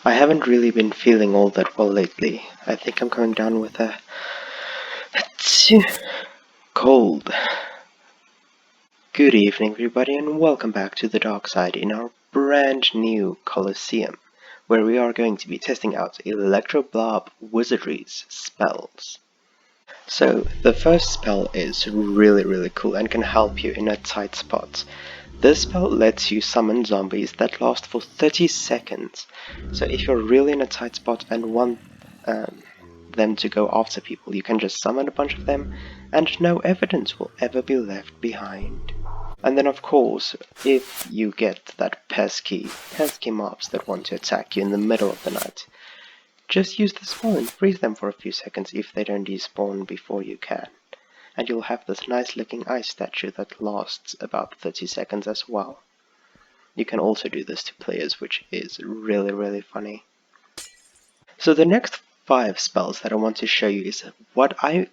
I haven't really been feeling all that well lately. I think I'm coming down with a cold. Good evening, everybody, and welcome back to the dark side in our brand new Colosseum, where we are going to be testing out Electroblob wizardry's spells. So, the first spell is really cool and can help you in a tight spot. This spell lets you summon zombies that last for 30 seconds. So if you're really in a tight spot and want them to go after people, you can just summon a bunch of them and no evidence will ever be left behind. And then of course, if you get that pesky mobs that want to attack you in the middle of the night, just use the spell and freeze them for a few seconds if they don't despawn before you can. And you'll have this nice looking ice statue that lasts about 30 seconds as well. You can also do this to players, which is really funny. So the next 5 spells that I want to show you is what I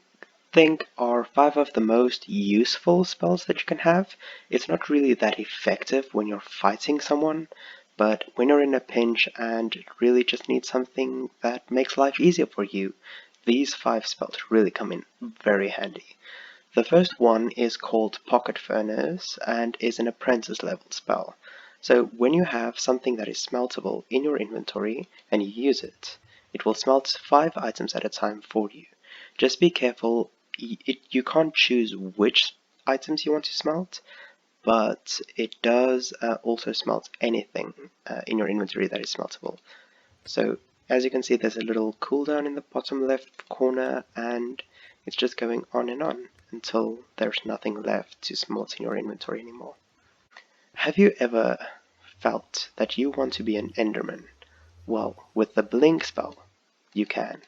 think are 5 of the most useful spells that you can have. It's not really that effective when you're fighting someone, but when you're in a pinch and really just need something that makes life easier for you, these 5 spells really come in very handy. The first one is called Pocket Furnace and is an apprentice level spell. So when you have something that is smeltable in your inventory and you use it, it will smelt 5 items at a time for you. Just be careful, you can't choose which items you want to smelt, but it does also smelt anything in your inventory that is smeltable. So as you can see, there's a little cooldown in the bottom left corner, and it's just going on and on until there's nothing left to smelt in your inventory anymore. Have you ever felt that you want to be an Enderman? Well, with the Blink spell, you can.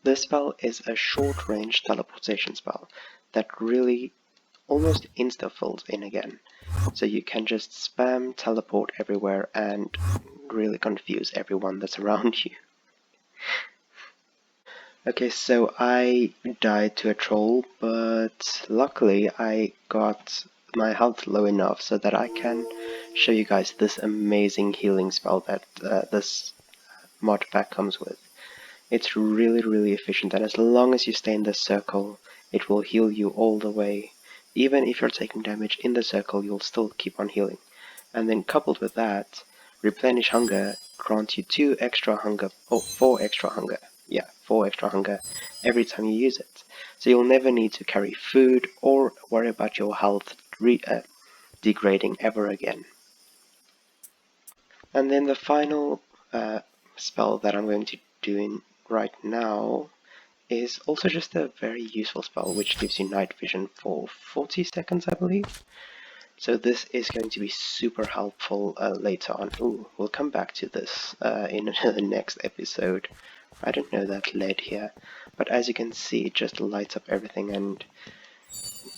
This spell is a short-range teleportation spell that really almost insta-fills in again. So you can just spam teleport everywhere and really confuse everyone that's around you. Okay, so I died to a troll, but luckily I got my health low enough so that I can show you guys this amazing healing spell that this mod pack comes with. It's really efficient, and as long as you stay in the circle, it will heal you all the way. Even if you're taking damage in the circle, you'll still keep on healing. And then coupled with that, Replenish Hunger grants you 4 extra hunger. Yeah, 4 extra hunger every time you use it. So you'll never need to carry food or worry about your health degrading ever again. And then the final spell that I'm going to do right now is also just a very useful spell which gives you night vision for 40 seconds, I believe. So this is going to be super helpful later on. Ooh, we'll come back to this in the next episode. I don't know that LED here, but as you can see, it just lights up everything, and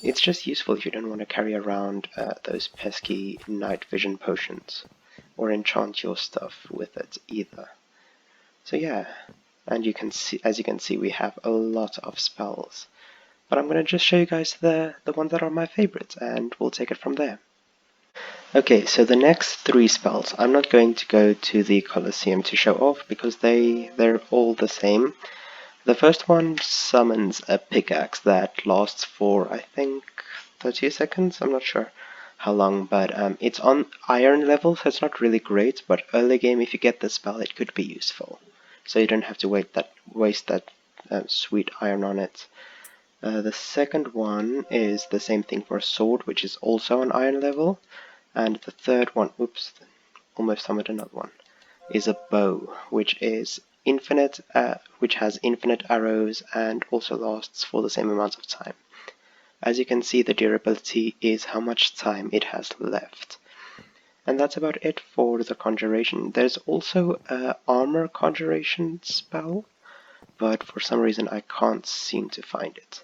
it's just useful if you don't want to carry around those pesky night vision potions, or enchant your stuff with it either. So yeah, and you can see, as you can see, we have a lot of spells. But I'm going to just show you guys the ones that are my favorites, and we'll take it from there. Okay, so the next 3 spells, I'm not going to go to the Colosseum to show off because they're all the same. The first one summons a pickaxe that lasts for, I think, 30 seconds, I'm not sure how long, but it's on iron level, so it's not really great, but early game, if you get the spell, it could be useful. So you don't have to waste that sweet iron on it. The second one is the same thing for a sword, which is also on iron level. And the third one, oops, almost summoned another one, is a bow, which is infinite, which has infinite arrows and also lasts for the same amount of time. As you can see, the durability is how much time it has left. And that's about it for the conjuration. There's also an armor conjuration spell, but for some reason I can't seem to find it.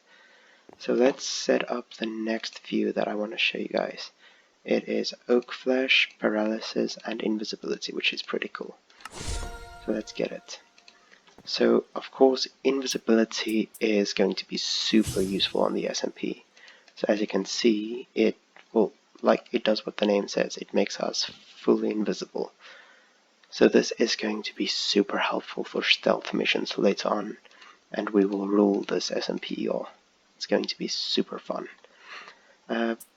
So let's set up the next few that I want to show you guys. It is Oak Flesh, Paralysis, and Invisibility, which is pretty cool. So let's get it. So, of course, Invisibility is going to be super useful on the SMP. So as you can see, it does what the name says, it makes us fully invisible. So this is going to be super helpful for stealth missions later on, and we will rule this SMP, y'all. It's going to be super fun.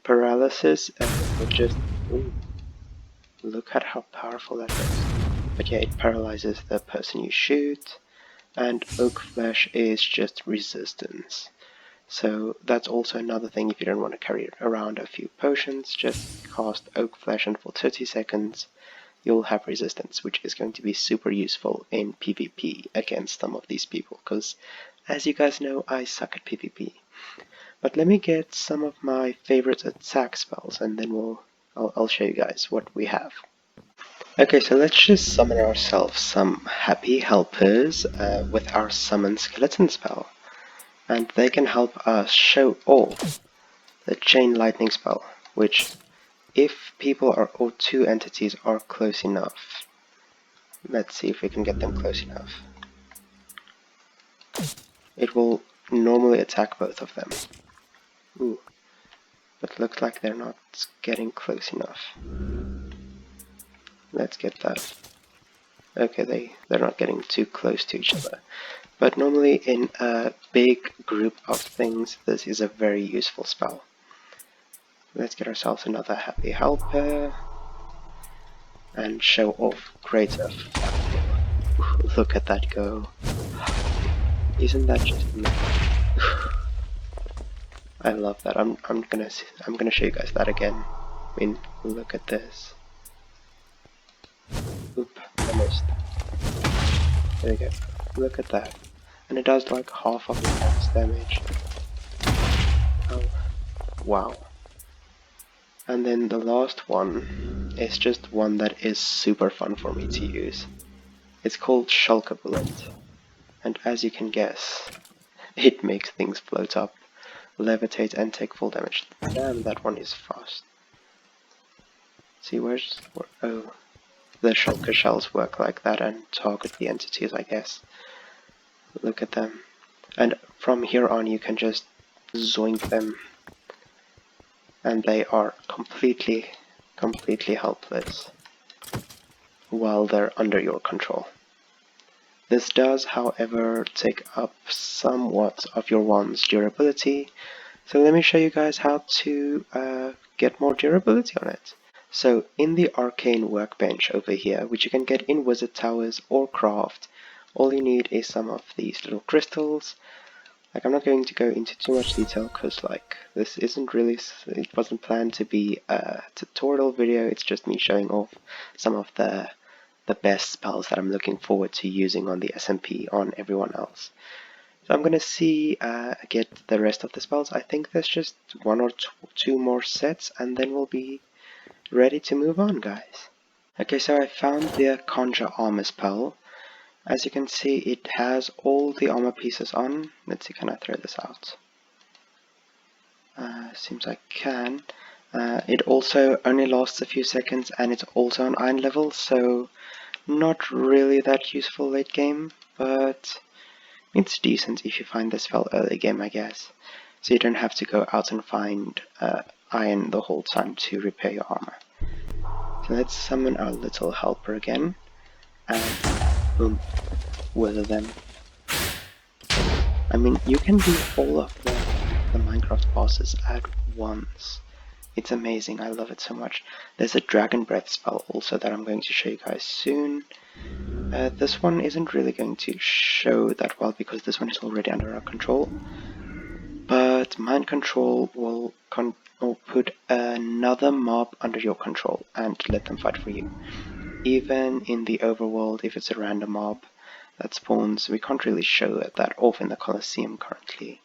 Paralysis, just... Ooh, look at how powerful that is. But yeah, it paralyzes the person you shoot, and oak flesh is just resistance. So that's also another thing. If you don't want to carry around a few potions, just cast oak flesh, and for 30 seconds you'll have resistance, which is going to be super useful in PvP against some of these people, because as you guys know, I suck at PvP. But let me get some of my favorite attack spells, and then I'll show you guys what we have. Okay, so let's just summon ourselves some happy helpers with our summon skeleton spell, and they can help us show off the chain lightning spell, which if people are or two entities are close enough, let's see if we can get them close enough, it will normally attack both of them. Ooh, but looks like they're not getting close enough. Let's get that. Okay, they're not getting too close to each other. But normally in a big group of things, this is a very useful spell. Let's get ourselves another happy helper and show off greater. Look at that go. Isn't that just amazing? I love that. I'm gonna show you guys that again. I mean, look at this. Oop, almost. There we go. Look at that. And it does like half of the max damage. Oh, wow. And then the last one is just one that is super fun for me to use. It's called Shulker Bullet. And as you can guess, it makes things float up, levitate, and take full damage. Damn, that one is fast. See, oh, the shulker shells work like that and target the entities, I guess. Look at them. And from here on you can just zoink them, and they are completely helpless while they're under your control. This does, however, take up somewhat of your wand's durability, so let me show you guys how to get more durability on it. So in the arcane workbench over here, which you can get in wizard towers or craft, all you need is some of these little crystals. Like, I'm not going to go into too much detail because like this isn't really, it wasn't planned to be a tutorial video. It's just me showing off some of the best spells that I'm looking forward to using on the SMP on everyone else. So I'm gonna get the rest of the spells. I think there's just one or two more sets, and then we'll be ready to move on, guys. Okay, so I found the conjure armor spell. As you can see, it has all the armor pieces on. Let's see, can I throw this out? Seems I can. It also only lasts a few seconds, and it's also on iron level, so not really that useful late game, but it's decent if you find this spell early game, I guess. So you don't have to go out and find iron the whole time to repair your armor. So let's summon our little helper again, and boom, wither them. I mean, you can do all of the Minecraft bosses at once. It's amazing, I love it so much. There's a dragon breath spell also that I'm going to show you guys soon. This one isn't really going to show that well because this one is already under our control. But mind control will put another mob under your control and let them fight for you. Even in the overworld, if it's a random mob that spawns, we can't really show that off in the colosseum currently.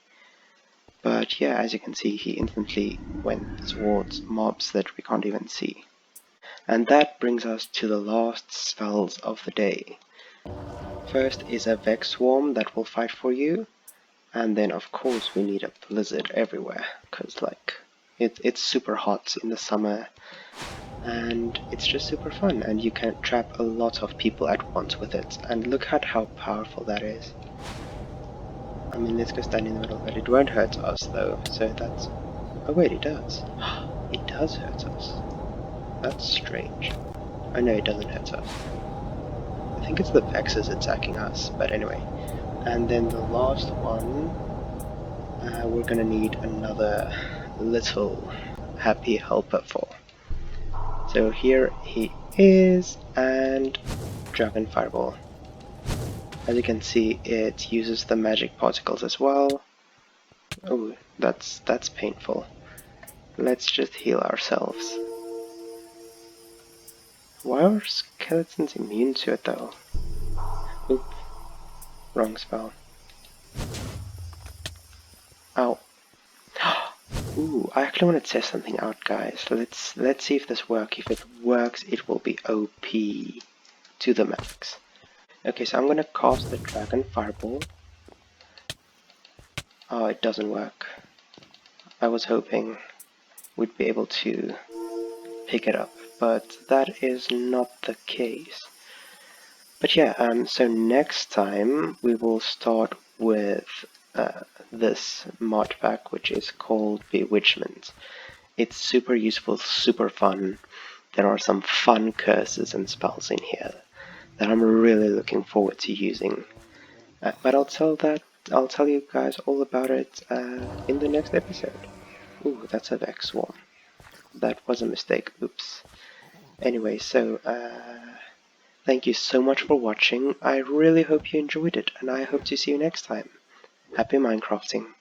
But yeah, as you can see, he instantly went towards mobs that we can't even see. And that brings us to the last spells of the day. First is a Vex Swarm that will fight for you. And then of course we need a blizzard everywhere, because like it's super hot in the summer and it's just super fun, and you can trap a lot of people at once with it. And look at how powerful that is. I mean, let's go stand in the middle of it. It won't hurt us though, so that's... Oh wait, it does. It does hurt us. That's strange. Oh no, it doesn't hurt us. think it's the Vexes attacking us, but anyway. And then the last one, we're gonna need another little happy helper for. So here he is, and Dragon Fireball. As you can see, it uses the magic particles as well. Oh, that's painful. Let's just heal ourselves. Why are skeletons immune to it though? Oop, wrong spell. Ow. Ooh, I actually want to test something out, guys. Let's see if this works. If it works, it will be OP to the max. Okay, so I'm gonna cast the Dragon Fireball. Oh, it doesn't work. I was hoping we'd be able to pick it up, but that is not the case. But yeah, so next time we will start with this mod pack, which is called Bewitchment. It's super useful, super fun. There are some fun curses and spells in here that I'm really looking forward to using. But I'll tell you guys all about it in the next episode. Ooh, that's a Vex Swarm. That was a mistake, oops. Anyway, so thank you so much for watching. I really hope you enjoyed it, and I hope to see you next time. Happy Minecrafting!